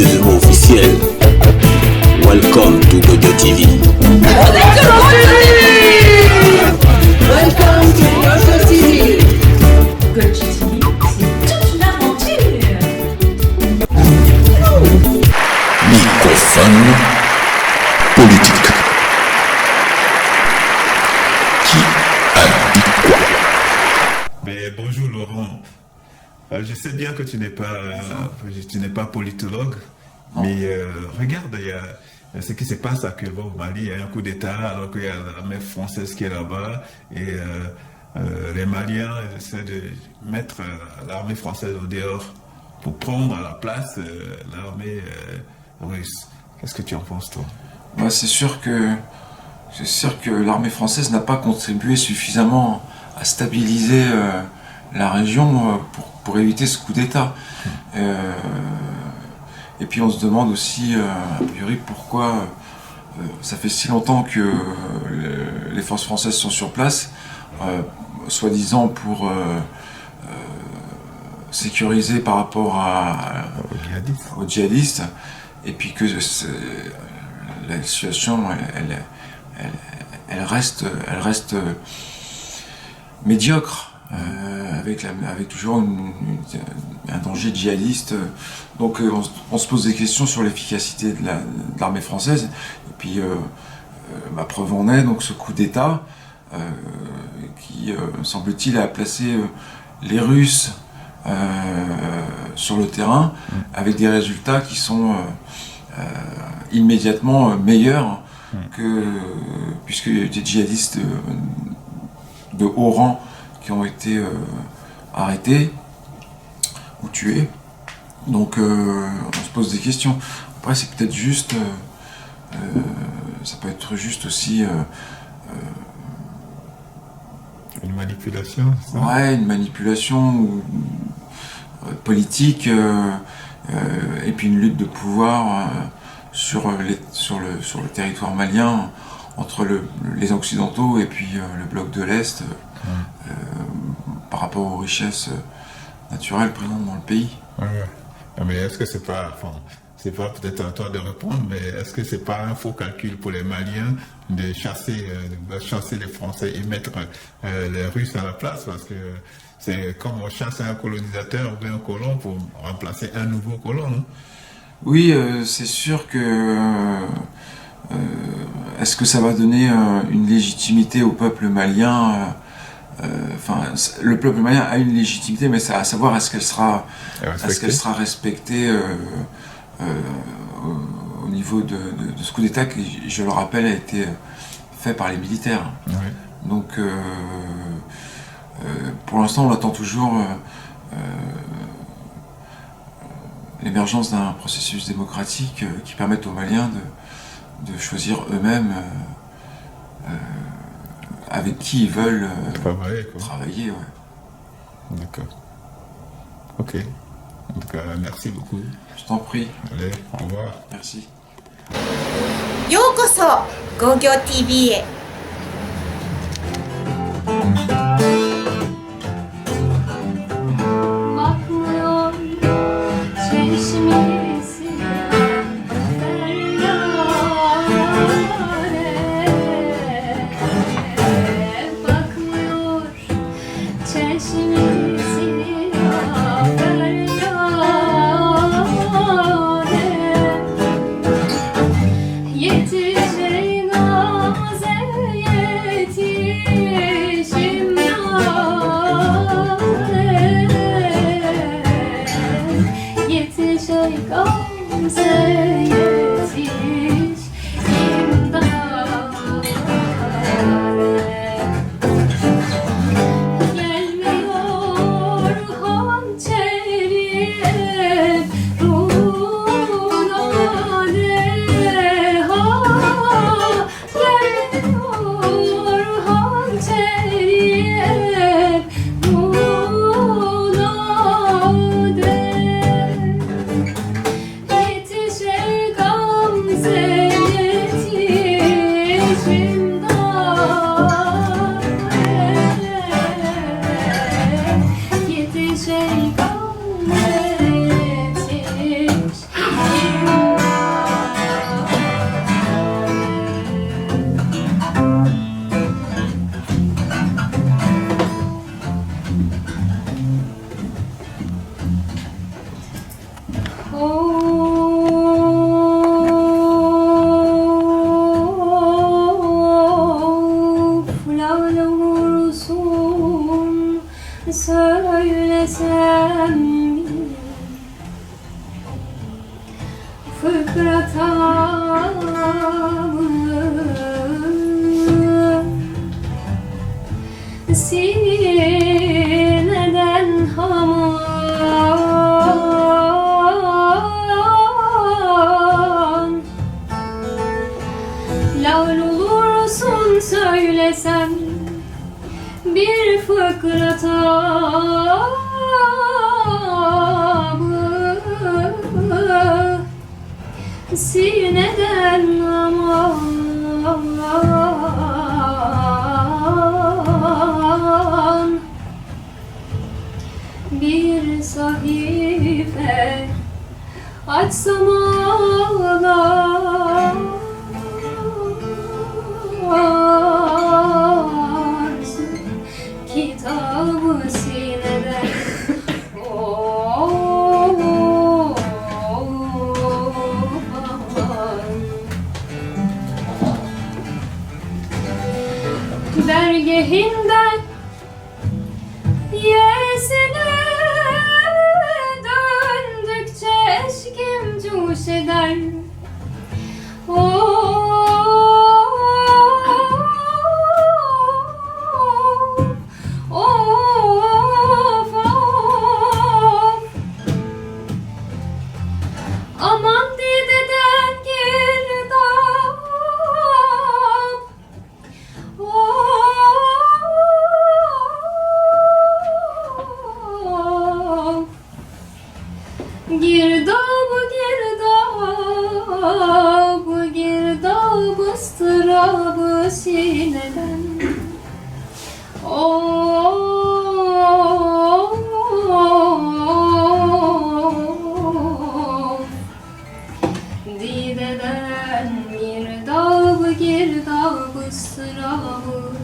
officieusement officiel. Welcome to Gojo TV. Welcome to Gojo TV. Gojo TV, c'est toute une aventure. Microphone politique. Qui a dit quoi? Mais bonjour Laurent. Je sais bien que tu n'es pas politologue, mais regarde, il y a ce qui se passe actuellement au Mali. Il y a un coup d'État alors qu'il y a l'armée française qui est là-bas et les Maliens essaient de mettre l'armée française au dehors pour prendre à la place l'armée russe. Qu'est-ce que tu en penses, toi? Ouais, c'est sûr que l'armée française n'a pas contribué suffisamment à stabiliser la région pour éviter ce coup d'État. Et puis on se demande aussi, a priori, pourquoi ça fait si longtemps que les forces françaises sont sur place, soi-disant pour sécuriser par rapport aux djihadistes, et puis que la situation elle reste médiocre, avec toujours un danger djihadiste. Donc on se pose des questions sur l'efficacité de l'armée française. Et puis ma preuve en est donc ce coup d'État qui semble-t-il a placé les Russes sur le terrain avec des résultats qui sont immédiatement meilleurs puisque il y a eu des djihadistes de haut rang qui ont été arrêtés ou tués. Donc on se pose des questions. Après c'est peut-être juste, ça peut être juste aussi une manipulation, ça? Ouais, une manipulation politique et puis une lutte de pouvoir sur le territoire malien entre les Occidentaux et puis le bloc de l'Est par rapport aux richesses naturelles présentes dans le pays. Ouais. Mais est-ce que c'est pas peut-être à toi de répondre, mais est-ce que c'est pas un faux calcul pour les Maliens de chasser les Français et mettre les Russes à la place, parce que c'est comme on chasse un colonisateur ou un colon pour remplacer un nouveau colon, non? Oui, c'est sûr que est-ce que ça va donner une légitimité au peuple malien? Le peuple malien a une légitimité, mais c'est à savoir est-ce qu'elle sera respectée au niveau de ce coup d'État qui, je le rappelle, a été fait par les militaires. Oui. Donc pour l'instant on attend toujours l'émergence d'un processus démocratique qui permette aux Maliens de choisir eux-mêmes avec qui ils veulent travailler. Ouais. D'accord. Ok. En tout cas, merci beaucoup. Je t'en prie. Allez, au revoir. Merci. ようこそゴギョ TV へ。Yetişey naze sineden haman lal olursun söylesem bir fıkrata sineden aman bir sahife açsam ağlarsın kitabı sineden dergehinden yesine döndükçe eşkim cuş eder. Aman dideden girdap girdab ıstırabı sineden dideden girdab ıstırabı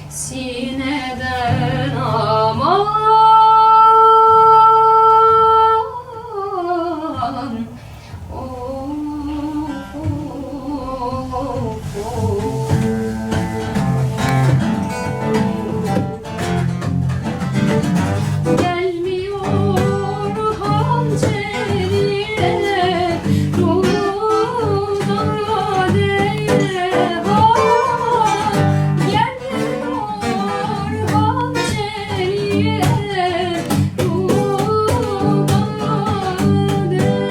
sineden aman gelmiyor hançeriye dudara değme gelmiyor hançeriye dudara değme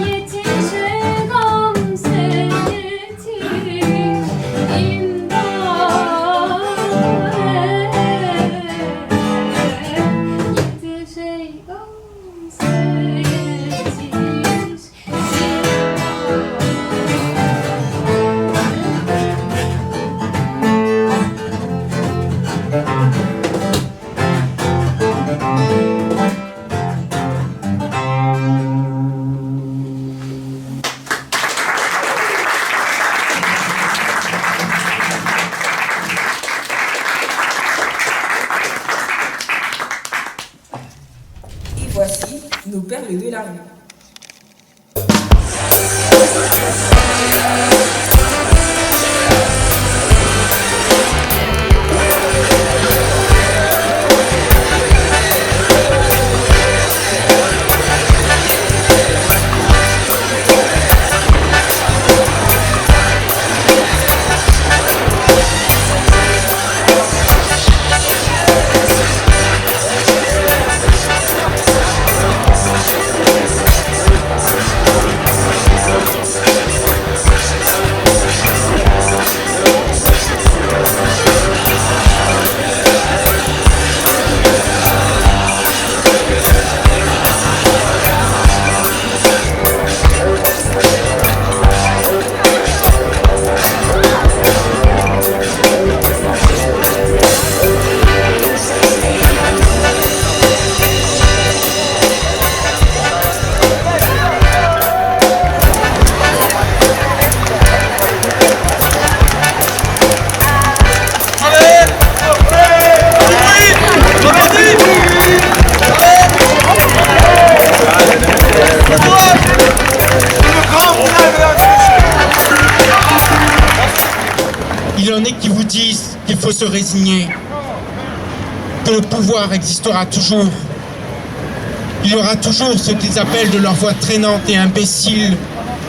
yetişe gamze yetiş Et voici nos perles de la rue. Il y en a qui vous disent qu'il faut se résigner, que le pouvoir existera toujours. Il y aura toujours ce qu'ils appellent de leur voix traînante et imbécile,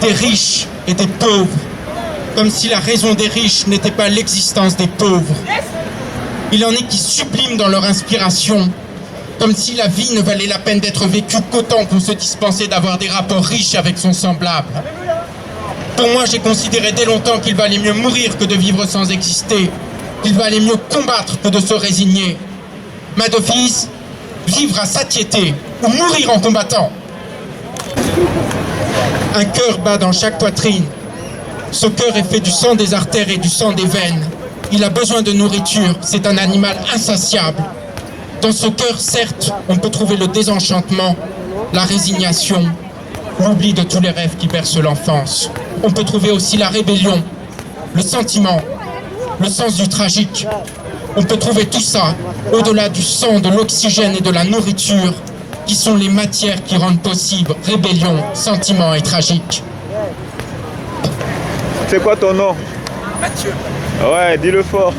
des riches et des pauvres. comme si la raison des riches n'était pas l'existence des pauvres. Il en est qui subliment dans leur inspiration, comme si la vie ne valait la peine d'être vécue qu'autant qu'on se dispensait d'avoir des rapports riches avec son semblable. Pour moi, j'ai considéré dès longtemps qu'il valait mieux mourir que de vivre sans exister, qu'il valait mieux combattre que de se résigner. Ma devise, vivre à satiété ou mourir en combattant. Un cœur bat dans chaque poitrine. Ce cœur est fait du sang des artères et du sang des veines. Il a besoin de nourriture, c'est un animal insatiable. Dans ce cœur, certes, on peut trouver le désenchantement, la résignation, l'oubli de tous les rêves qui bercent l'enfance. On peut trouver aussi la rébellion, le sentiment, le sens du tragique. On peut trouver tout ça au-delà du sang, de l'oxygène et de la nourriture, qui sont les matières qui rendent possible rébellion, sentiment et tragique. C'est quoi ton nom? Mathieu. Ouais, dis-le fort.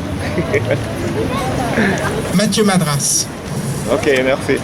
Mathieu Madras. Ok, merci.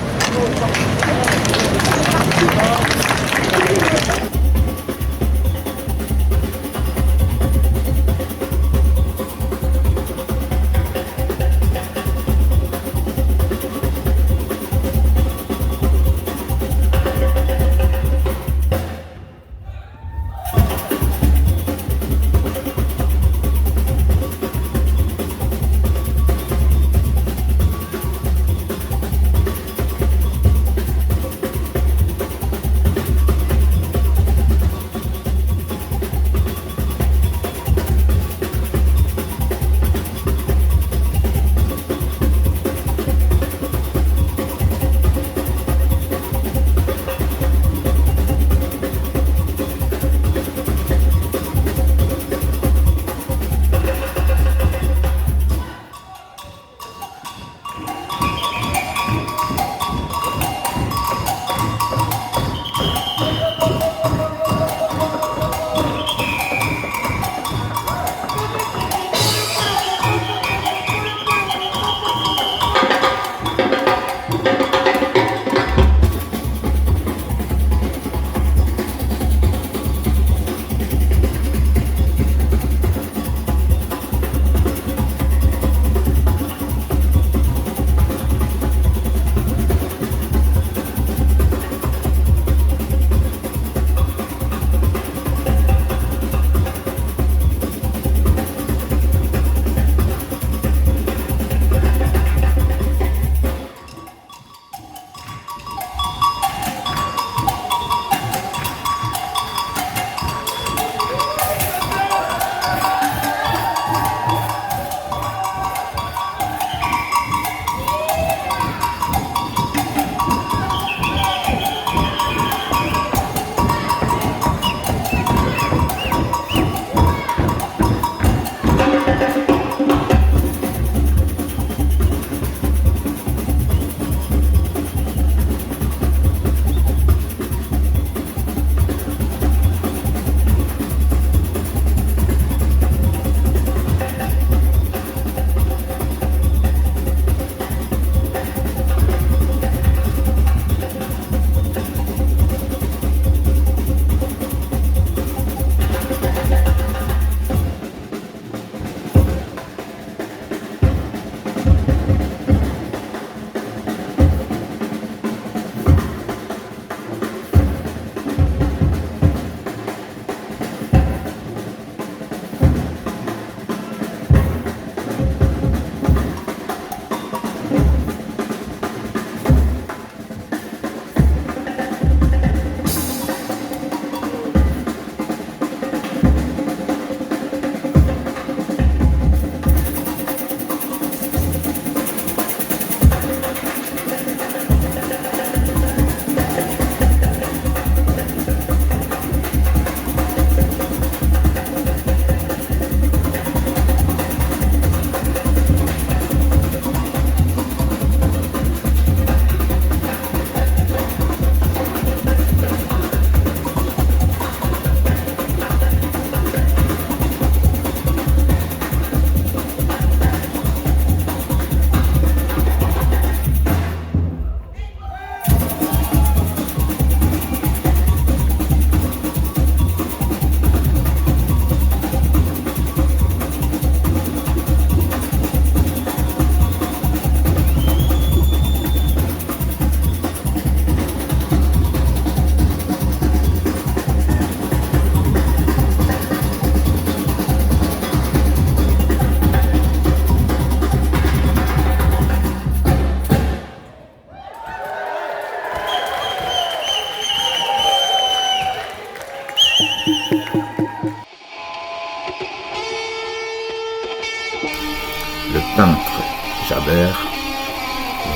Le peintre Jabert,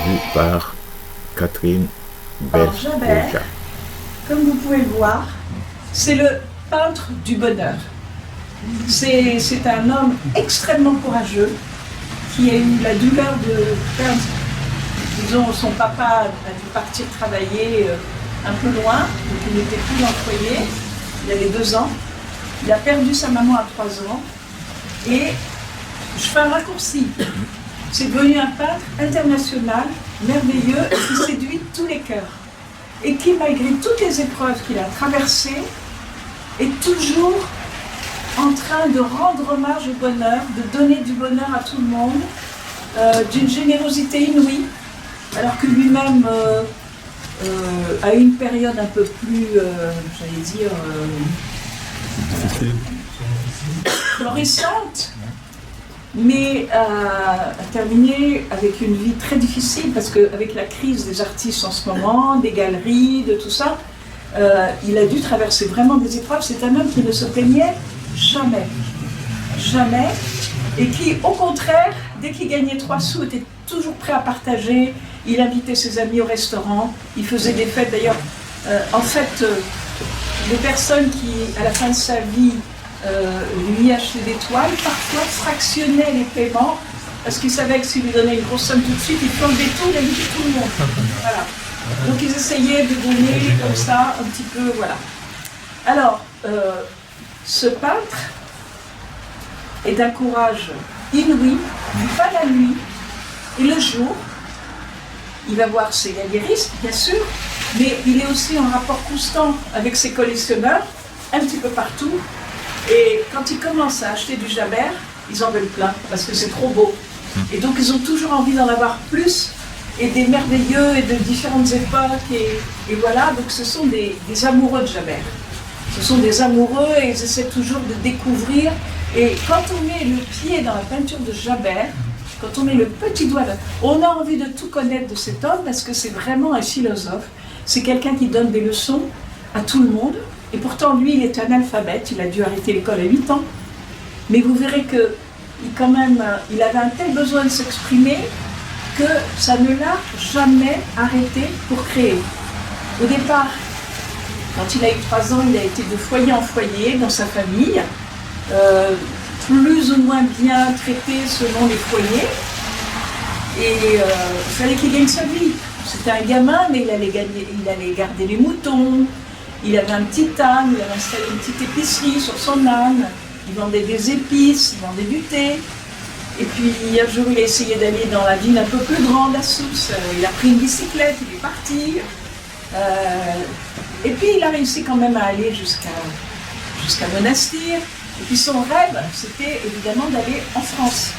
vu par Catherine Alors, Jabert, Bergeja. comme vous pouvez le voir, c'est le peintre du bonheur. C'est un homme extrêmement courageux qui a eu la douleur de perdre, disons, son papa a dû partir travailler un peu loin, donc il n'était plus dans le foyer, il avait 2 ans. Il a perdu sa maman à 3 ans et je fais un raccourci. C'est devenu un peintre international, merveilleux, qui séduit tous les cœurs. Et qui, malgré toutes les épreuves qu'il a traversées, est toujours en train de rendre hommage au bonheur, de donner du bonheur à tout le monde, d'une générosité inouïe, alors que lui-même a eu une période un peu plus, j'allais dire, florissante, mais a terminé avec une vie très difficile parce qu'avec la crise des artistes en ce moment, des galeries, de tout ça, il a dû traverser vraiment des épreuves. C'est un homme qui ne se plaignait jamais, jamais, et qui, au contraire, dès qu'il gagnait 3 sous, était toujours prêt à partager. Il invitait ses amis au restaurant, il faisait des fêtes. D'ailleurs, en fait, les personnes qui, à la fin de sa vie, lui achetaient des toiles, parfois fractionnaient les paiements, parce qu'ils savaient que s'ils lui donnaient une grosse somme tout de suite, ils plombaient tout, il invitait tout le monde. Voilà. Donc ils essayaient de donner comme ça, un petit peu, voilà. Alors, ce peintre est d'un courage inouï, pas la nuit et le jour. Il va voir ses galéristes, bien sûr, mais il est aussi en rapport constant avec ses collectionneurs, un petit peu partout. Et quand ils commencent à acheter du Jabert, ils en veulent plein, parce que c'est trop beau. Et donc ils ont toujours envie d'en avoir plus, et des merveilleux, et de différentes époques, et voilà. Donc ce sont des amoureux de Jabert. Ce sont des amoureux, et ils essaient toujours de découvrir. Et quand on met le pied dans la peinture de Jabert, quand on met le petit doigt là, on a envie de tout connaître de cet homme, parce que c'est vraiment un philosophe. C'est quelqu'un qui donne des leçons à tout le monde. Et pourtant, lui, il est analphabète, il a dû arrêter l'école à 8 ans. Mais vous verrez qu'il avait un tel besoin de s'exprimer que ça ne l'a jamais arrêté pour créer. Au départ, quand il a eu 3 ans, il a été de foyer en foyer dans sa famille, plus ou moins bien traité selon les foyers. Et il fallait qu'il gagne sa vie. C'était un gamin, mais il allait garder les moutons. Il avait un petit âne, il avait installé une petite épicerie sur son âne, il vendait des épices, il vendait du thé. Et puis un jour il a essayé d'aller dans la ville un peu plus grande, à Sousse, il a pris une bicyclette, il est parti. Et puis il a réussi quand même à aller jusqu'à Monastir. Et puis son rêve, c'était évidemment d'aller en France.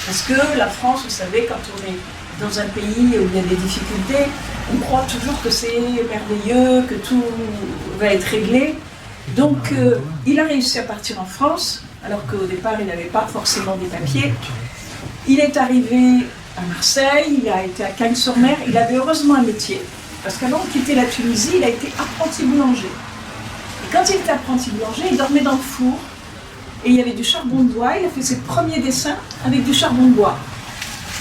Parce que la France, vous savez, quand on est dans un pays où il y a des difficultés, on croit toujours que c'est merveilleux, que tout va être réglé. Donc il a réussi à partir en France, alors qu'au départ il n'avait pas forcément des papiers. Il est arrivé à Marseille, il a été à Cagnes-sur-Mer, il avait heureusement un métier, parce qu'avant de quitter la Tunisie, il a été apprenti boulanger. Et quand il était apprenti boulanger, il dormait dans le four, et il y avait du charbon de bois, il a fait ses premiers dessins avec du charbon de bois.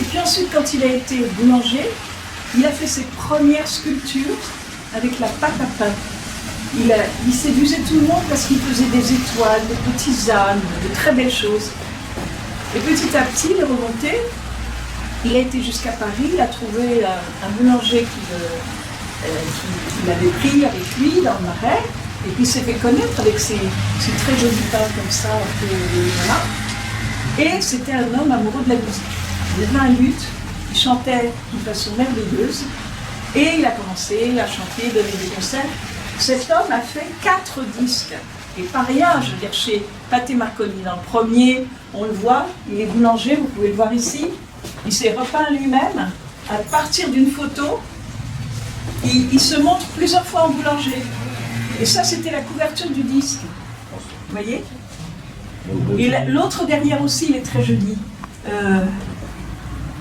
Et puis ensuite, quand il a été boulanger, il a fait ses premières sculptures avec la pâte à pain. Il séduisait tout le monde parce qu'il faisait des étoiles, des petits ânes, de très belles choses. Et petit à petit, il est remonté. Il a été jusqu'à Paris, il a trouvé un boulanger qui l'avait pris avec lui dans le Marais. Et puis il s'est fait connaître avec ses très jolis pains comme ça. Voilà. Et c'était un homme amoureux de la musique. Il avait un luth, il chantait d'une façon merveilleuse. Et il a commencé à chanter, donner des concerts. Cet homme a fait 4 disques. Et pas rien, je veux dire, chez Pathé Marconi, dans le premier, on le voit, il est boulanger, vous pouvez le voir ici. Il s'est repeint lui-même à partir d'une photo. Il se montre plusieurs fois en boulanger. Et ça, c'était la couverture du disque. Vous voyez? Et l'autre derrière aussi, il est très joli.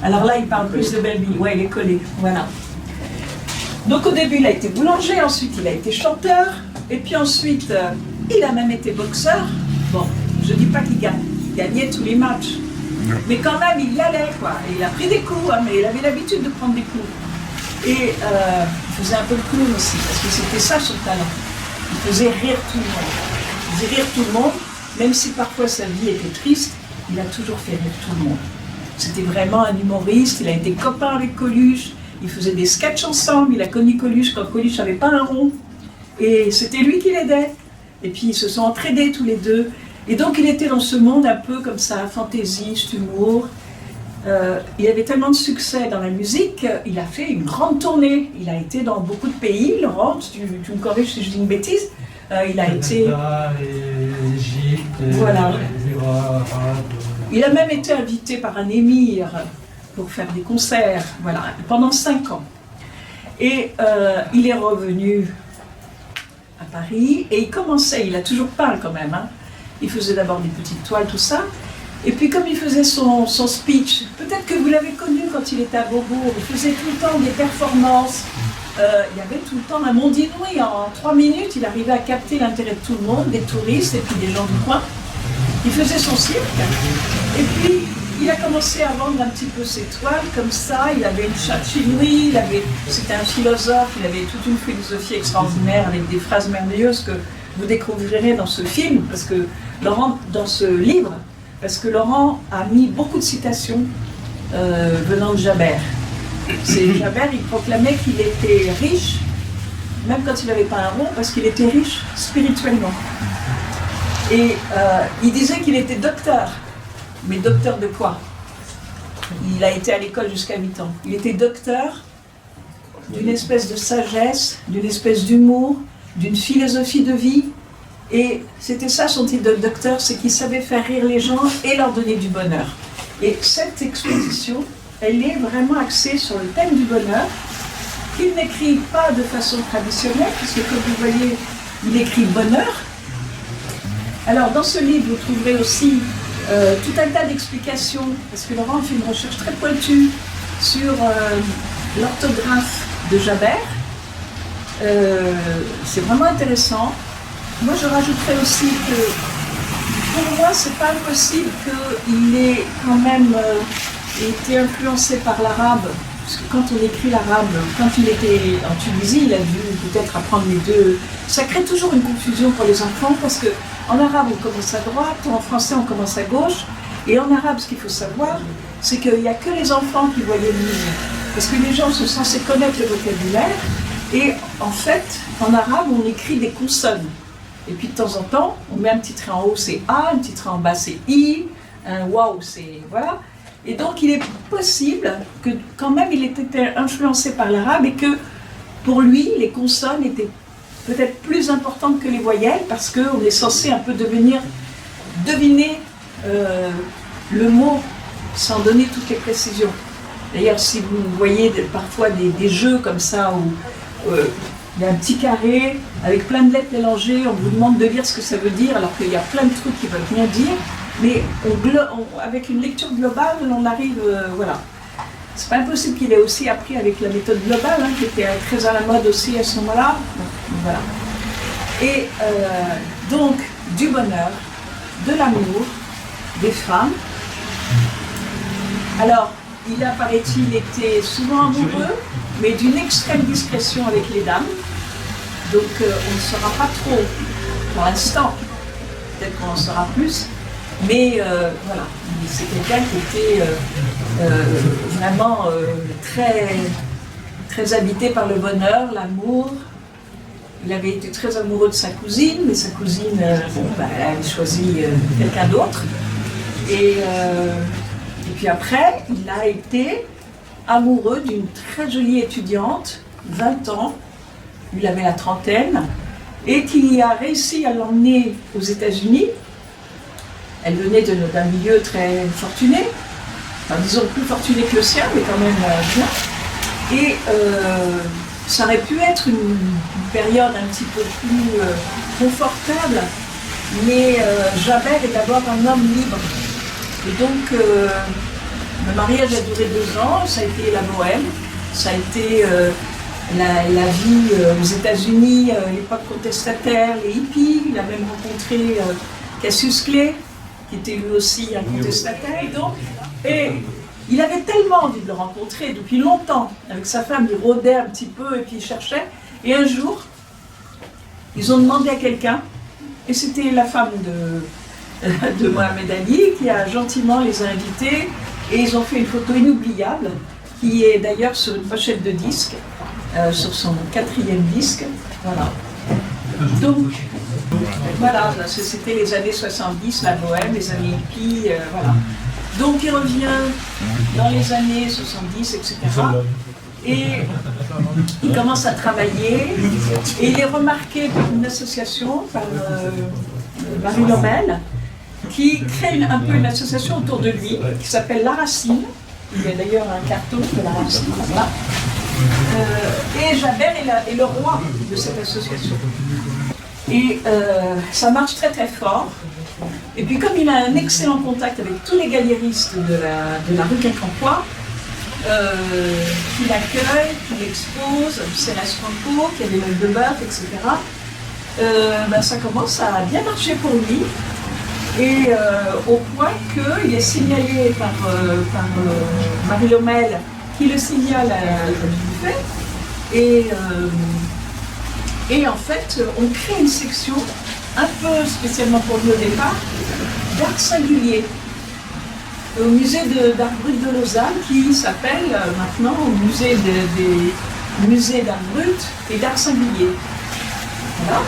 Alors là, il parle plus de Belleville. Ouais, il est collé. Voilà. Donc au début, il a été boulanger, ensuite il a été chanteur, et puis ensuite, il a même été boxeur. Bon, je ne dis pas qu'il gagnait tous les matchs, Mais quand même, il y allait, quoi. Et il a pris des coups, hein, mais il avait l'habitude de prendre des coups. Et il faisait un peu le clown aussi, parce que c'était ça son talent. Il faisait rire tout le monde. Il faisait rire tout le monde, même si parfois sa vie était triste, il a toujours fait rire tout le monde. C'était vraiment un humoriste, il a été copain avec Coluche, ils faisaient des sketchs ensemble, il a connu Coluche quand Coluche n'avait pas un rond. Et c'était lui qui l'aidait. Et puis ils se sont entraînés tous les deux. Et donc il était dans ce monde un peu comme ça, fantaisiste, humour. Il avait tellement de succès dans la musique, il a fait une grande tournée. Il a été dans beaucoup de pays. Laurent, tu me corriges si je dis une bêtise. Il a été... l'Égypte, voilà. les Émirats arabes. Il a même été invité par un émir pour faire des concerts, voilà, pendant 5 ans. Et il est revenu à Paris et il commençait, il a toujours parlé quand même, hein. Il faisait d'abord des petites toiles, tout ça. Et puis comme il faisait son speech, peut-être que vous l'avez connu quand il était à Beaubourg, il faisait tout le temps des performances. Il y avait tout le temps un monde inouï. En 3 minutes, il arrivait à capter l'intérêt de tout le monde, des touristes et puis des gens du coin. Il faisait son cirque. Et puis, il a commencé à vendre un petit peu ses toiles comme ça. Il avait une chatte inouïe, c'était un philosophe, il avait toute une philosophie extraordinaire avec des phrases merveilleuses que vous découvrirez dans ce film, parce que Laurent, dans ce livre, parce que Laurent a mis beaucoup de citations venant de Jaber. Jaber, il proclamait qu'il était riche, même quand il n'avait pas un rond, parce qu'il était riche spirituellement. Et il disait qu'il était docteur. Mais docteur de quoi? Il a été à l'école jusqu'à 8 ans. Il était docteur d'une espèce de sagesse, d'une espèce d'humour, d'une philosophie de vie. Et c'était ça son titre de docteur, c'est qu'il savait faire rire les gens et leur donner du bonheur. Et cette exposition, elle est vraiment axée sur le thème du bonheur, qu'il n'écrit pas de façon traditionnelle, puisque comme vous voyez, il écrit bonheur. Alors dans ce livre, vous trouverez aussi tout un tas d'explications, parce que Laurent fait une recherche très pointue sur l'orthographe de Jaber. C'est vraiment intéressant. Moi, je rajouterais aussi que, pour moi, c'est pas impossible qu'il ait quand même été influencé par l'arabe, parce que quand on écrit l'arabe, quand il était en Tunisie, il a dû peut-être apprendre les deux. Ça crée toujours une confusion pour les enfants, parce que en arabe, on commence à droite, en français, on commence à gauche. Et en arabe, ce qu'il faut savoir, c'est qu'il n'y a que les enfants qui voyaient le musique. Parce que les gens sont censés connaître le vocabulaire. Et en fait, en arabe, on écrit des consonnes. Et puis de temps en temps, on met un petit trait en haut, c'est A, un petit trait en bas, c'est I, un waouh, c'est... Voilà. Et donc, il est possible que, quand même, il ait été influencé par l'arabe et que, pour lui, les consonnes étaient peut-être plus importantes que les voyelles, parce qu'on est censé un peu deviner le mot sans donner toutes les précisions. D'ailleurs, si vous voyez parfois des jeux comme ça où il y a un petit carré avec plein de lettres mélangées, on vous demande de lire ce que ça veut dire, alors qu'il y a plein de trucs qui ne veulent rien dire, mais avec une lecture globale, on arrive, voilà. C'est pas impossible qu'il ait aussi appris avec la méthode globale, hein, qui était très à la mode aussi à ce moment-là. Voilà. Et donc, du bonheur, de l'amour, des femmes. Alors, il a, paraît-il, été souvent amoureux, mais d'une extrême discrétion avec les dames. Donc, on ne saura pas trop pour l'instant. Peut-être qu'on en saura plus. Mais voilà, c'est quelqu'un qui était vraiment très, très habité par le bonheur, l'amour. Il avait été très amoureux de sa cousine, mais sa cousine, elle avait choisi quelqu'un d'autre. Et puis après, il a été amoureux d'une très jolie étudiante, 20 ans, il avait la trentaine, et qui a réussi à l'emmener aux États-Unis. Elle venait d'un milieu très fortuné, enfin, disons plus fortuné que le sien, mais quand même bien. Et ça aurait pu être une période un petit peu plus confortable, mais Jaber est d'abord un homme libre. Et donc, le mariage a duré 2 ans, ça a été la bohème, ça a été la vie aux États-Unis, l'époque contestataire, les hippies. Il a même rencontré Cassius Clay. qui était lui aussi un contestataire. Et il avait tellement envie de le rencontrer depuis longtemps. Avec sa femme, il rôdait un petit peu et puis il cherchait. Et un jour, ils ont demandé à quelqu'un, et c'était la femme de Mohamed Ali qui a gentiment les invités, et ils ont fait une photo inoubliable qui est d'ailleurs sur une pochette de disque, sur son 4e disque. Voilà. Donc, voilà, c'était les années 70, la bohème, les années hippies, voilà. Donc il revient dans les années 70, etc. Et il commence à travailler, et il est remarqué par une association, par Marie Lomel, qui crée un peu une association autour de lui, qui s'appelle La Racine. Il y a d'ailleurs un carton de La Racine, là. Et Jaber est le roi de cette association. Et ça marche très très fort. Et puis comme il a un excellent contact avec tous les galéristes de la rue Quincampoix, qui l'accueille, qui l'expose, Céleste Franco, qui a des mecs de bœuf, etc. Ça commence à bien marcher pour lui. Et au point qu'il est signalé par Marie Lomel, qui le signale à Buffet. Et en fait, on crée une section, un peu spécialement pour lui au départ, d'art singulier, au musée d'art brut de Lausanne, qui s'appelle maintenant musée d'art brut et d'art singulier. Voilà.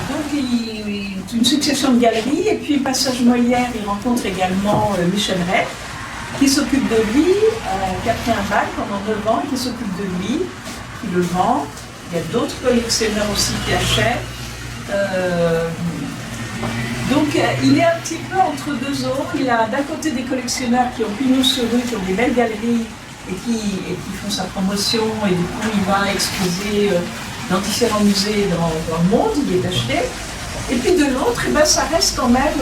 Donc une succession de galeries, et puis Passage Molière, il rencontre également Michel Rey, qui s'occupe de lui, qui a pris un bac pendant 9 ans, et qui s'occupe de lui, qui le vend. Il y a d'autres collectionneurs aussi qui achètent. Donc il est un petit peu entre deux eaux. Il a d'un côté des collectionneurs qui ont pignon sur rue, qui ont des belles galeries et qui font sa promotion, et du coup il va exposer dans différents musées dans le monde, il est acheté. Et puis de l'autre, ça reste quand même,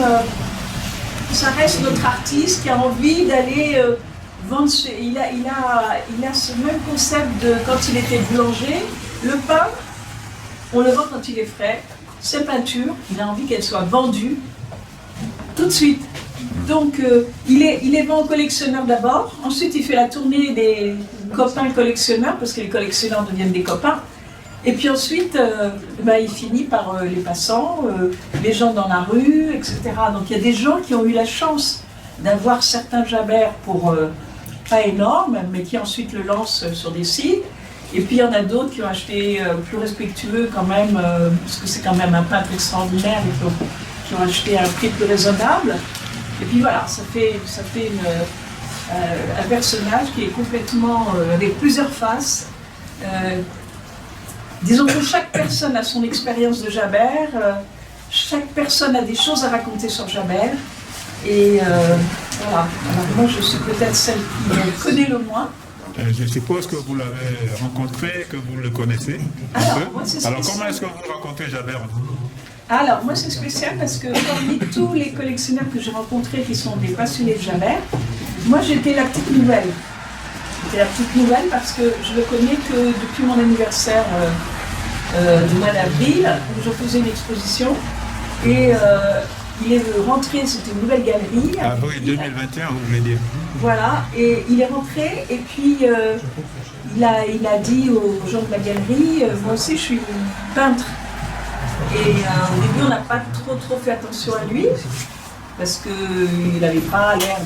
ça reste notre artiste qui a envie d'aller vendre. Il a ce même concept de quand il était boulanger. Le pain, on le vend quand il est frais. Ses peintures, il a envie qu'elles soient vendues tout de suite. Donc il est vend collectionneur d'abord, ensuite il fait la tournée des copains collectionneurs, parce que les collectionneurs deviennent des copains. Et puis ensuite, il finit par les passants, les gens dans la rue, etc. Donc il y a des gens qui ont eu la chance d'avoir certains Jaber pour pas énorme, mais qui ensuite le lancent sur des sites. Et puis il y en a d'autres qui ont acheté plus respectueux quand même, parce que c'est quand même un peintre extraordinaire, qui ont acheté à un prix plus raisonnable. Et puis voilà, ça fait un personnage qui est complètement avec plusieurs faces. Disons que chaque personne a son expérience de Jaber, chaque personne a des choses à raconter sur Jaber. Et voilà, alors moi je suis peut-être celle qui le connaît le moins. Je suppose que vous l'avez rencontré, que vous le connaissez un peu. Alors comment est-ce que vous rencontrez Jaber? Alors moi c'est spécial parce que parmi tous les collectionneurs que j'ai rencontrés qui sont des passionnés de Jaber, moi j'étais la petite nouvelle. J'étais la petite nouvelle parce que je le connais que depuis mon anniversaire du mois d'avril, où je faisais une exposition. Et il est rentré, c'était une nouvelle galerie. Avril 2021, vous voulez dire. Voilà, et il est rentré, et puis il a dit aux gens de la galerie, moi aussi je suis peintre. Et au début on n'a pas trop fait attention à lui, parce qu'il n'avait pas l'air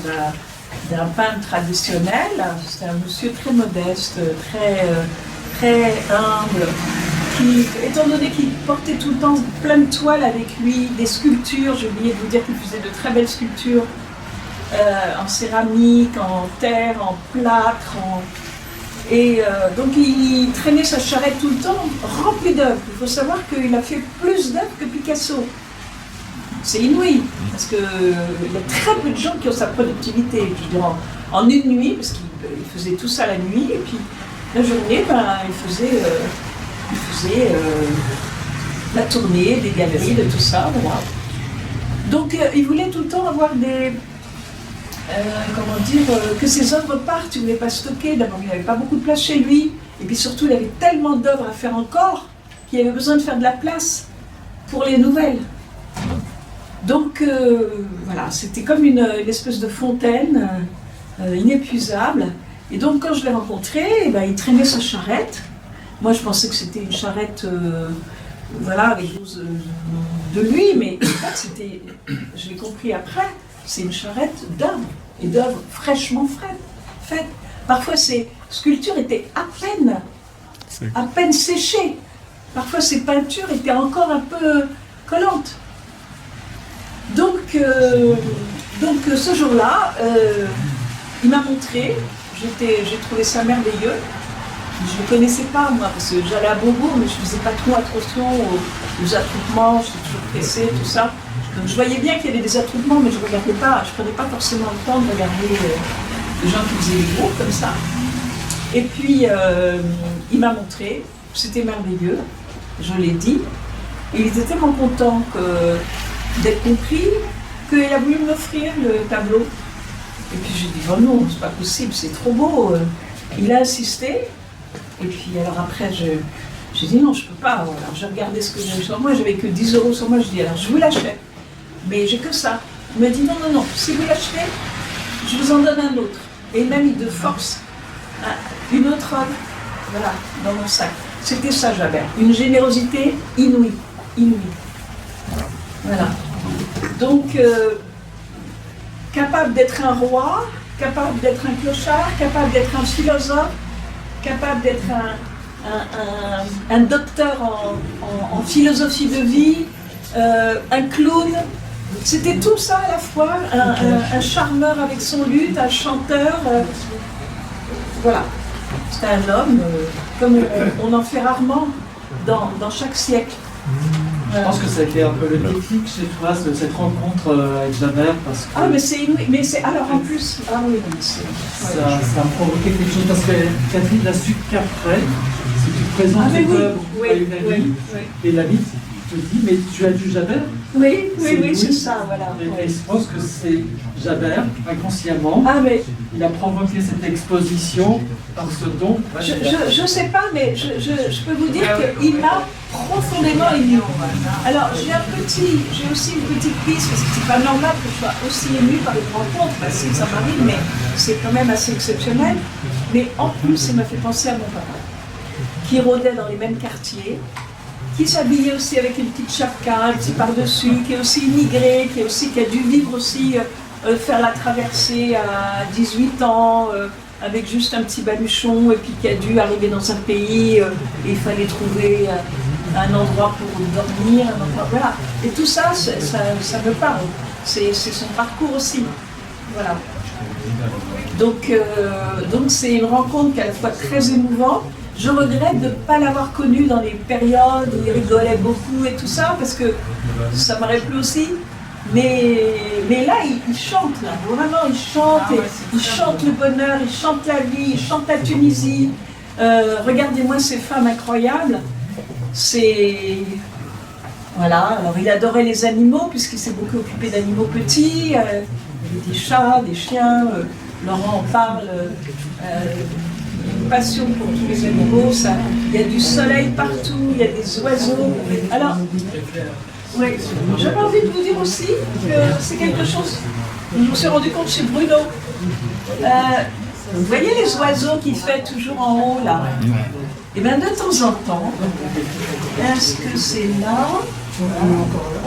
d'un peintre traditionnel. C'était un monsieur très modeste, très humble. Étant donné qu'il portait tout le temps plein de toiles avec lui, des sculptures, j'ai oublié de vous dire qu'il faisait de très belles sculptures en céramique, en terre, en plâtre. Donc il traînait sa charrette tout le temps, remplie d'œuvres. Il faut savoir qu'il a fait plus d'œuvres que Picasso. C'est inouï, parce qu'il y a très peu de gens qui ont sa productivité. Je veux dire, en une nuit, parce qu'il faisait tout ça la nuit, et puis la journée, il faisait la tournée des galeries, de tout ça, voilà. Donc il voulait tout le temps avoir que ses œuvres partent, il ne voulait pas stocker. D'abord il n'avait pas beaucoup de place chez lui, et puis surtout il avait tellement d'œuvres à faire encore qu'il avait besoin de faire de la place pour les nouvelles. Donc voilà, c'était comme une espèce de fontaine inépuisable. Et donc quand je l'ai rencontré, eh ben, il traînait sa charrette. Moi je pensais que c'était une charrette voilà, avec de lui, mais en fait c'était, je l'ai compris après, c'est une charrette d'œuvres, et d'œuvres fraîchement faites. Parfois ces sculptures étaient à peine séchées. Parfois ces peintures étaient encore un peu collantes. Donc ce jour-là, il m'a montré, j'ai trouvé ça merveilleux. Je ne le connaissais pas moi, parce que j'allais à Beaubourg, mais je ne faisais pas trop attention aux attroupements, j'étais toujours pressée, tout ça. Donc je voyais bien qu'il y avait des attroupements, mais je ne regardais pas, je ne prenais pas forcément le temps de regarder les gens qui faisaient des groupes comme ça. Et puis il m'a montré, c'était merveilleux, je l'ai dit, et il était tellement content d'être compris qu'il a voulu m'offrir le tableau. Et puis j'ai dit, oh non, c'est pas possible, c'est trop beau. Il a insisté, et puis alors après j'ai dit non, je peux pas. Alors j'ai regardé ce que j'avais sur moi, j'avais que 10 € sur moi, je dis alors je vous l'achète, mais j'ai que ça. Il m'a dit non, non, non, si vous l'achetez, je vous en donne un autre. Et il m'a mis de force une autre œuvre, voilà, dans mon sac. C'était ça, Javert, une générosité inouïe. Voilà. Donc, capable d'être un roi, capable d'être un clochard, capable d'être un philosophe, capable d'être un docteur en philosophie de vie, un clown. C'était tout ça à la fois, un charmeur avec son luth, un chanteur. Voilà. C'était un homme, comme on en fait rarement dans chaque siècle. Je pense que ça a été un peu le déclic chez toi, cette rencontre avec Javert, parce que... Ah, mais c'est inouï, mais c'est... Alors en plus... Ah oui, non, c'est... Ça a provoqué quelque chose, parce que Catherine l'a su qu'après, si tu présentes cette œuvre à une amie, et l'amie te dit, mais tu as lu Javert? Oui, c'est ça, voilà. Et je pense que c'est Javert, inconsciemment, il a provoqué cette exposition par ce don. Je ne sais pas, mais je peux vous dire qu'il m'a profondément ému. Alors, j'ai aussi une petite piste, parce que c'est pas normal que je sois aussi émue par une rencontre, parce que ça m'arrive, mais c'est quand même assez exceptionnel. Mais en plus, il m'a fait penser à mon papa, qui rôdait dans les mêmes quartiers, qui s'habillait aussi avec une petite chapka, un petit par-dessus, qui est aussi immigré, qui a dû vivre aussi, faire la traversée à 18 ans, avec juste un petit baluchon, et puis qui a dû arriver dans un pays, et il fallait trouver un endroit pour dormir, un endroit, voilà. Et tout ça, ça me parle. C'est son parcours aussi. Voilà. Donc c'est une rencontre qui est à la fois très émouvante. Je regrette de ne pas l'avoir connu dans les périodes où il rigolait beaucoup et tout ça, parce que ça m'aurait plu aussi. Mais là, il chante, là. Vraiment, il chante le bonheur, il chante la vie, il chante la Tunisie. Regardez-moi ces femmes incroyables. C'est... Voilà, alors il adorait les animaux, puisqu'il s'est beaucoup occupé d'animaux petits. Il y avait des chats, des chiens. Laurent en parle. Une passion pour tous les animaux, il y a du soleil partout, il y a des oiseaux. Alors, oui, j'avais envie de vous dire aussi que c'est quelque chose que je me suis rendu compte chez Bruno. Vous voyez les oiseaux qu'il fait toujours en haut là? Et bien de temps en temps, est-ce que c'est là?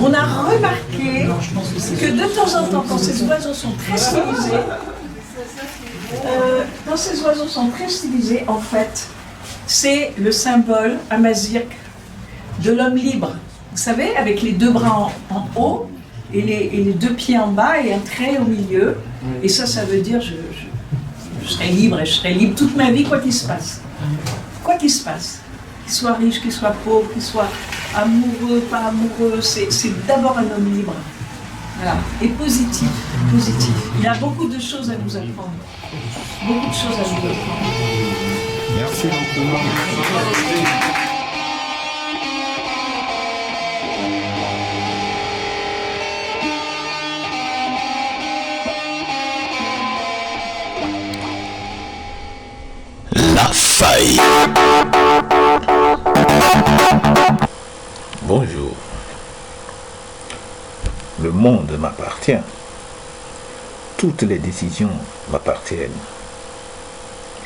On a remarqué que de temps en temps, quand ces oiseaux sont très stylisés, en fait, c'est le symbole amazigh de l'homme libre. Vous savez, avec les deux bras en haut et les deux pieds en bas et un trait au milieu. Et ça veut dire je serai libre et je serai libre toute ma vie, quoi qu'il se passe. Quoi qu'il se passe. Qu'il soit riche, qu'il soit pauvre, qu'il soit amoureux, pas amoureux, c'est d'abord un homme libre. Voilà. Et positif. Il y a beaucoup de choses à nous apprendre. Beaucoup de choses à nous apprendre. Merci beaucoup. La faille. Bonjour. Le monde m'appartient. Toutes les décisions m'appartiennent.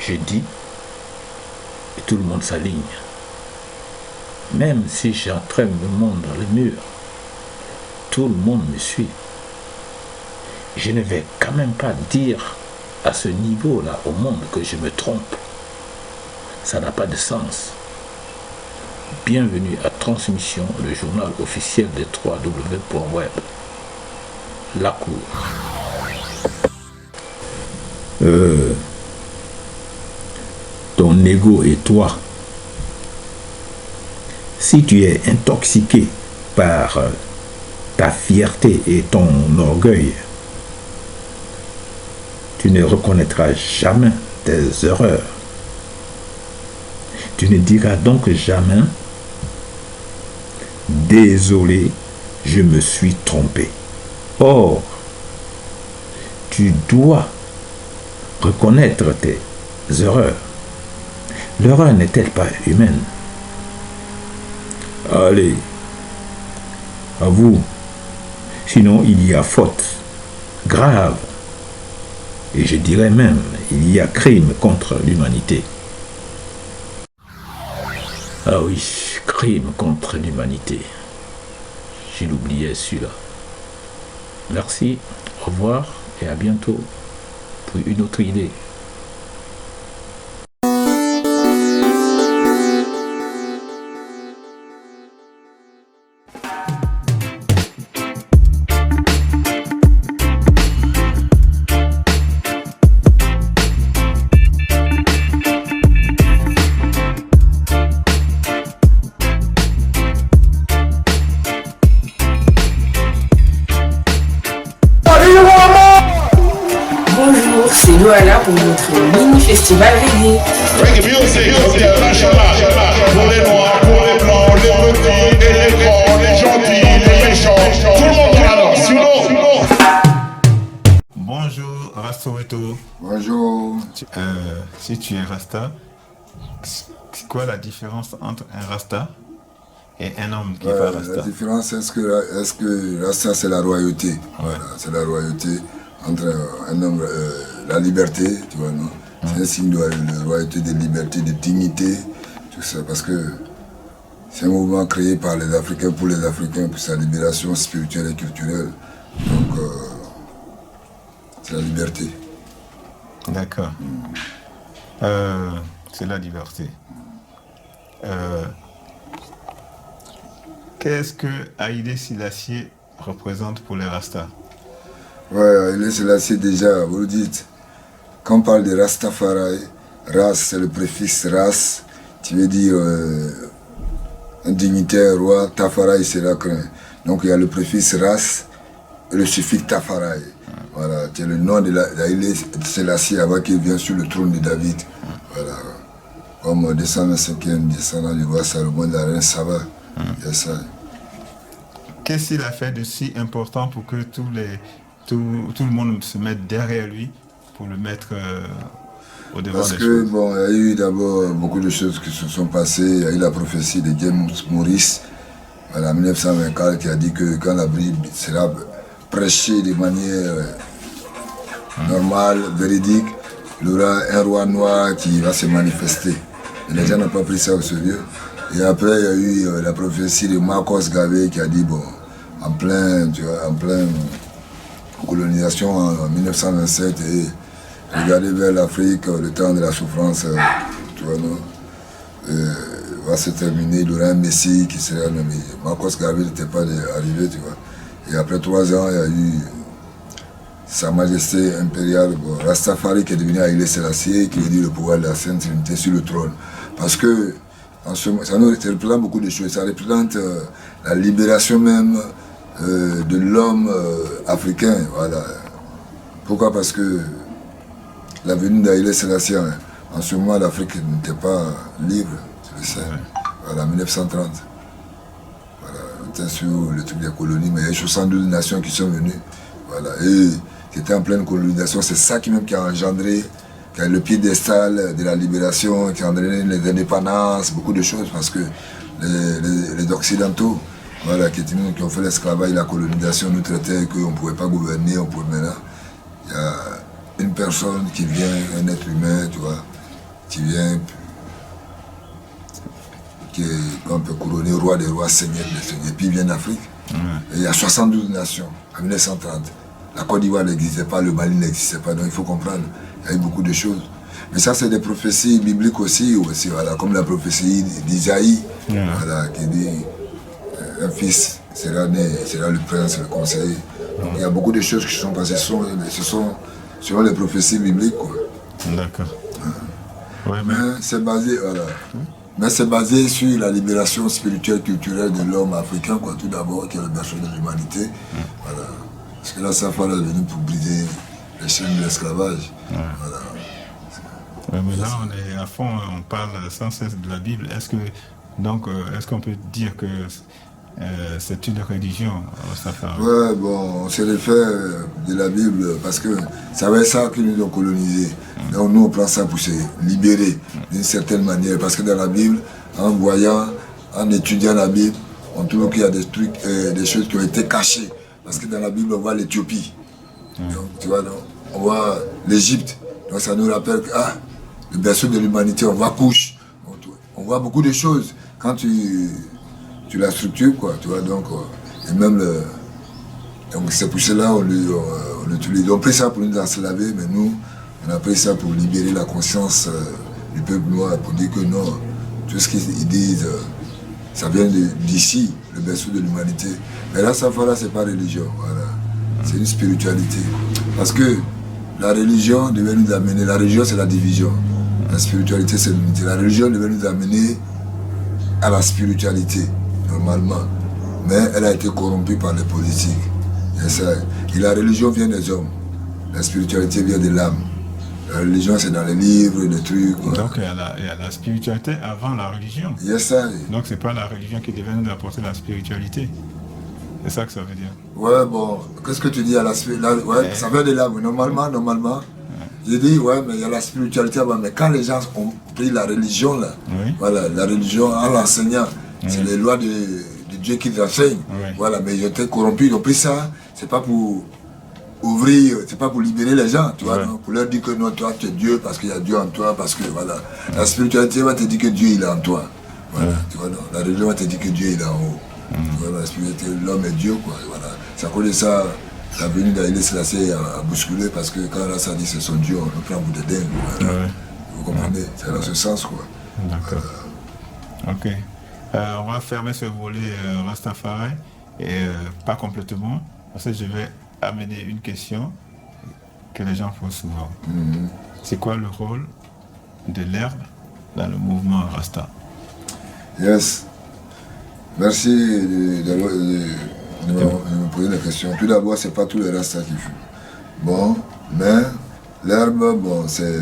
Je dis et tout le monde s'aligne. Même si j'entraîne le monde dans le mur, tout le monde me suit. Je ne vais quand même pas dire à ce niveau-là au monde que je me trompe. Ça n'a pas de sens. Bienvenue à Transmission, le journal officiel des 3W.web. La Cour. Ton ego et toi, si tu es intoxiqué par ta fierté et ton orgueil, tu ne reconnaîtras jamais tes erreurs. Tu ne diras donc jamais « Désolé, je me suis trompé ». Or, tu dois reconnaître tes erreurs. L'erreur n'est-elle pas humaine? Allez, à vous. Sinon, il y a faute grave. Et je dirais même, il y a crime contre l'humanité. Ah oui, crime contre l'humanité. J'ai oublié celui-là. Merci, au revoir et à bientôt pour une autre idée. Bonjour, c'est Loana pour notre mini-festival reggae. Reggae music, international. Pour les noirs, pour les blancs, les petits et les grands, les gentils, les méchants. Tout le monde dans la danse, sinon. Bonjour, Rastoreto. Bonjour. Si tu es Rasta, c'est quoi la différence entre un Rasta et un homme qui va Rasta? La différence, est-ce que Rasta c'est la royauté? Voilà, c'est la royauté entre un homme, la liberté, tu vois, non? C'est un signe de royauté, de liberté, de dignité, tout ça, parce que c'est un mouvement créé par les Africains, pour les Africains, pour sa libération spirituelle et culturelle. Donc, c'est la liberté. D'accord. C'est la liberté. Qu'est-ce que Haïlé Selassie représente pour les Rastas? Ouais, Haïlé Selassie, déjà, vous le dites, quand on parle de Rastafari, race, c'est le préfixe race, tu veux dire un dignitaire, roi, Tafari, c'est la crainte. Donc il y a le préfixe race et le suffixe Tafari. Voilà, c'est le nom d'Haïlé Selassie avant qu'il vienne sur le trône de David. Voilà. Comme descendant 5e, descendant du roi Salomon, de la reine Saba. Il y a ça. Qu'est-ce qu'il a fait de si important pour que tout le monde se mette derrière lui pour le mettre au devant des choses? Parce que, bon, il y a eu d'abord beaucoup de choses qui se sont passées. Il y a eu la prophétie de James Morris, en 1924, qui a dit que quand la Bible sera prêchée de manière normale, véridique, il y aura un roi noir qui va se manifester. Et les gens n'ont pas pris ça au sérieux. Et après, il y a eu la prophétie de Marcos Garvey qui a dit, bon, en pleine colonisation en 1927, et regarder vers l'Afrique, le temps de la souffrance, tu vois, non, va se terminer, il y aura un messie qui sera nommé. Marcos Garvey n'était pas arrivé, tu vois. Et après 3 ans, il y a eu Sa Majesté impériale, bon, Rastafari, qui est devenu Haïlé Selassie, qui veut dire le pouvoir de la Sainte Trinité sur le trône. Parce que ça représente beaucoup de choses. Ça représente la libération même de l'homme africain. Voilà. Pourquoi? Parce que la venue d'Haïlé Selassie, en ce moment, l'Afrique n'était pas libre, tu le sais. Voilà, en 1930. Voilà, on était sur le truc des colonies, mais il y a eu 72 nations qui sont venues. Voilà, et qui étaient en pleine colonisation. C'est ça qui a engendré le piédestal de la libération, qui a entraîné les indépendances, beaucoup de choses, parce que les Occidentaux, voilà, qui ont fait l'esclavage, la colonisation, nous traitaient qu'on ne pouvait pas gouverner, on pouvait maintenant. Il y a une personne qui vient, un être humain, tu vois, qui vient, qu'on peut couronner roi des rois, seigneur des seigneurs. Et puis il vient d'Afrique. Et il y a 72 nations en 1930. La Côte d'Ivoire n'existait pas, le Mali n'existait pas, donc il faut comprendre. Il y a eu beaucoup de choses. Mais ça, c'est des prophéties bibliques aussi voilà, comme la prophétie d'Isaïe, voilà, qui dit un fils sera né, sera le prince, le conseiller. Donc il y a beaucoup de choses qui se sont passées, ce sont selon les prophéties bibliques. D'accord. Ouais, mais c'est basé, voilà. Mais c'est basé sur la libération spirituelle, culturelle de l'homme africain, quoi, tout d'abord, qui est le berceau de l'humanité. Voilà. Parce que là, Safari est venu pour briser les chaînes de l'esclavage. Voilà. Mais là, on est à fond, on parle sans cesse de la Bible. Est-ce qu'on peut dire que c'est une religion, Rastafari? Ouais, bon, on se réfère de la Bible parce que c'est avec ça qu'ils nous ont colonisés. Donc nous, on prend ça pour se libérer d'une certaine manière. Parce que dans la Bible, en voyant, en étudiant la Bible, on trouve qu'il y a des trucs, des choses qui ont été cachées. Parce que dans la Bible, on voit l'Éthiopie. Donc, tu vois, on voit l'Égypte. Donc ça nous rappelle que le berceau de l'humanité, on voit couche. On voit beaucoup de choses. Quand tu la structures, quoi, tu vois, donc, et même donc c'est pour cela on utilise. On a pris ça pour nous enslaver, mais nous, on a pris ça pour libérer la conscience du peuple noir, pour dire que non, tout ce qu'ils disent, ça vient d'ici, le berceau de l'humanité. Mais là, ça voilà, c'est pas religion, voilà. C'est une spiritualité. Parce que la religion devait nous amener, la religion c'est la division, la spiritualité c'est l'unité. La religion devait nous amener à la spiritualité, normalement. Mais elle a été corrompue par les politiques. Et la religion vient des hommes. La spiritualité vient de l'âme. La religion, c'est dans les livres, les trucs. Voilà. Donc il y a la spiritualité avant la religion. Donc c'est pas la religion qui devait nous apporter la spiritualité. C'est ça que ça veut dire. Ouais, bon, qu'est-ce que tu dis à la spiritualité? Ouais, ça vient de l'âme. Normalement. J'ai dit, ouais, mais il y a la spiritualité avant. Mais quand les gens ont pris la religion, là, voilà, la religion en l'enseignant, c'est les lois de Dieu qui enseignent. Voilà, mais ils étaient corrompus, ils ont pris ça, c'est pas pour ouvrir, c'est pas pour libérer les gens, tu vois, non, pour leur dire que non, toi tu es Dieu parce qu'il y a Dieu en toi, parce que voilà. La spiritualité va te dire que Dieu il est en toi. Voilà, tu vois, non, la religion va te dire que Dieu il est en haut. Tu vois, la spiritualité, l'homme est Dieu, quoi, voilà. C'est à cause de ça. La venue d'Haïlé Selassie a bousculé parce que quand là ça dit c'est son Dieu, on le prend pour des dingues. Voilà. Vous comprenez? C'est dans ce sens, quoi. D'accord. Ok. On va fermer ce volet Rastafari, et pas complètement, parce que je vais amener une question que les gens posent souvent. C'est quoi le rôle de l'herbe dans le mouvement Rasta? Yes. Merci de me poser la question. Tout d'abord, c'est pas tous les Rastas qui fument. Bon, mais l'herbe, bon, c'est...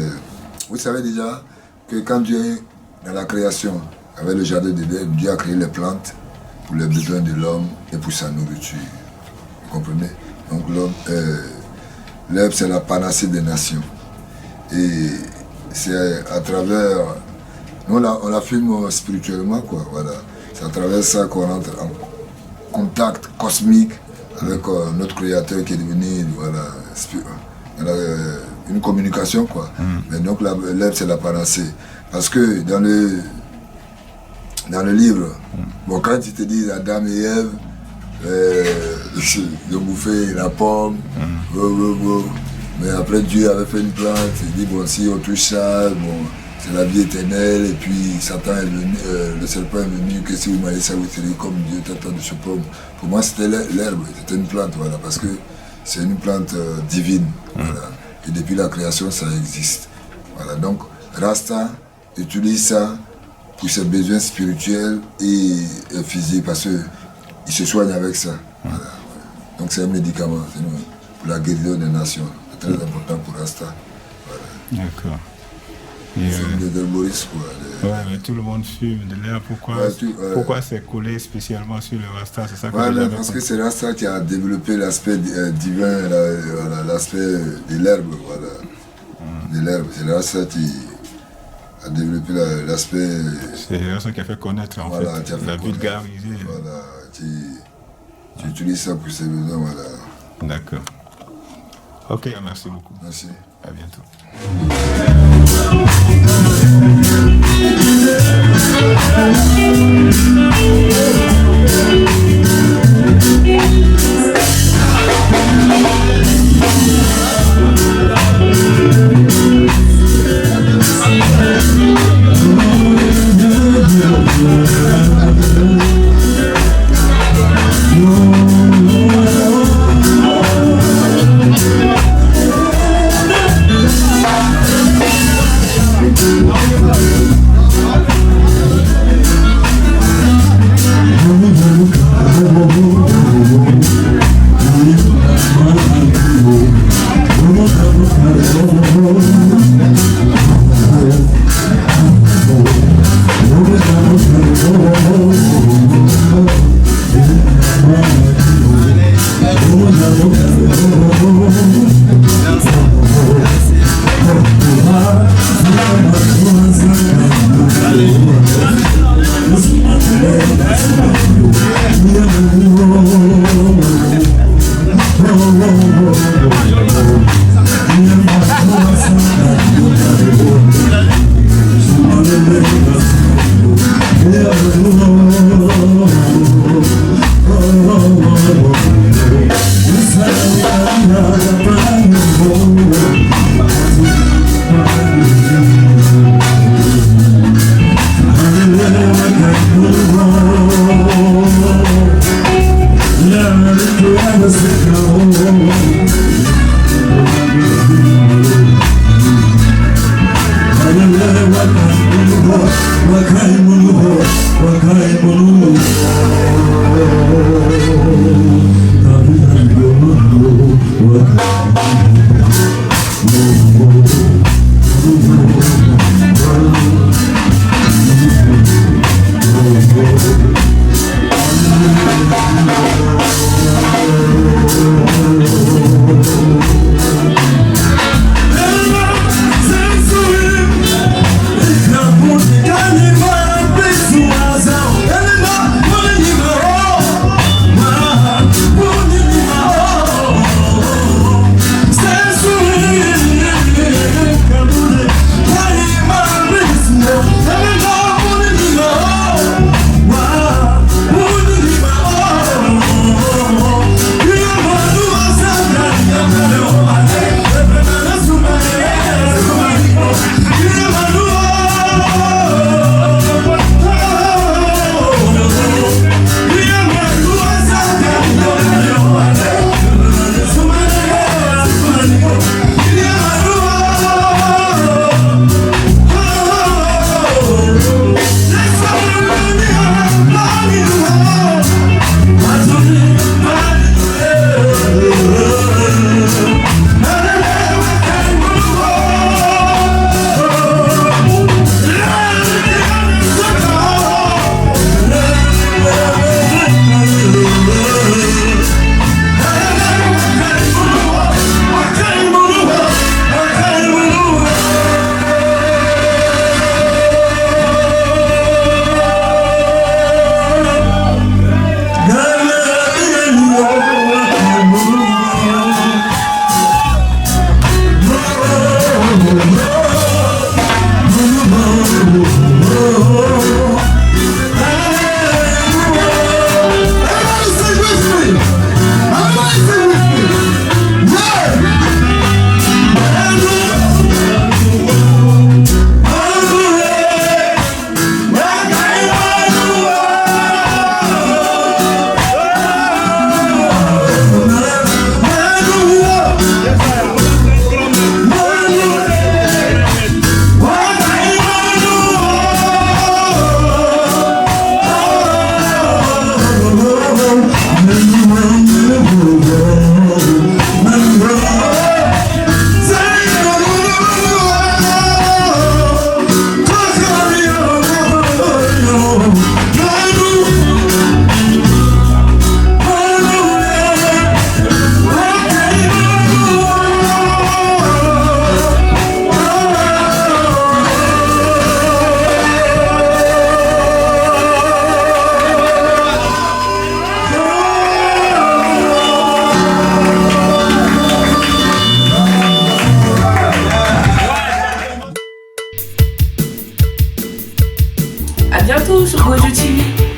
Vous savez déjà que quand Dieu, dans la création, avec le jardin d'Éden, Dieu a créé les plantes pour les besoins de l'homme et pour sa nourriture. Vous comprenez? Donc l'herbe, c'est la panacée des nations. Et c'est à travers... Nous, on la filme spirituellement, quoi, voilà. C'est à travers ça qu'on entre en contact cosmique avec notre créateur qui est devenu, voilà, une communication, quoi. Mais donc l'herbe, c'est la panacée. Parce que dans le livre, bon, quand ils te disent Adam et Ève, ils ont bouffé la pomme, mais après Dieu avait fait une plante, il dit bon, si on touche ça, bon, c'est la vie éternelle, et puis Satan est venu, le serpent est venu, que si vous mangez ça, vous serez comme Dieu t'attend de ce pomme. Pour moi, c'était l'herbe, c'était une plante, voilà, parce que c'est une plante divine, voilà. Et depuis la création, ça existe. Voilà, donc Rasta utilise ça pour ses besoins spirituels et physiques, parce qu'il se soigne avec ça. Voilà. Donc c'est un médicament, pour la guérison des nations. C'est très important pour Rasta. Voilà. D'accord. De Boris, quoi. Ouais, mais tout le monde fume de l'herbe. Pourquoi c'est collé spécialement sur le Rasta? C'est ça que parce que c'est Rasta qui a développé l'aspect divin, l'aspect de l'herbe, voilà. De l'herbe. C'est Rasta qui a développé l'aspect... C'est Rasta qui a fait connaître, en fait, la vulgarisé. Voilà, tu utilises ça pour ces besoins, voilà. D'accord. Ok, merci beaucoup. Merci. À bientôt. Oh, À bientôt sur Gojo TV.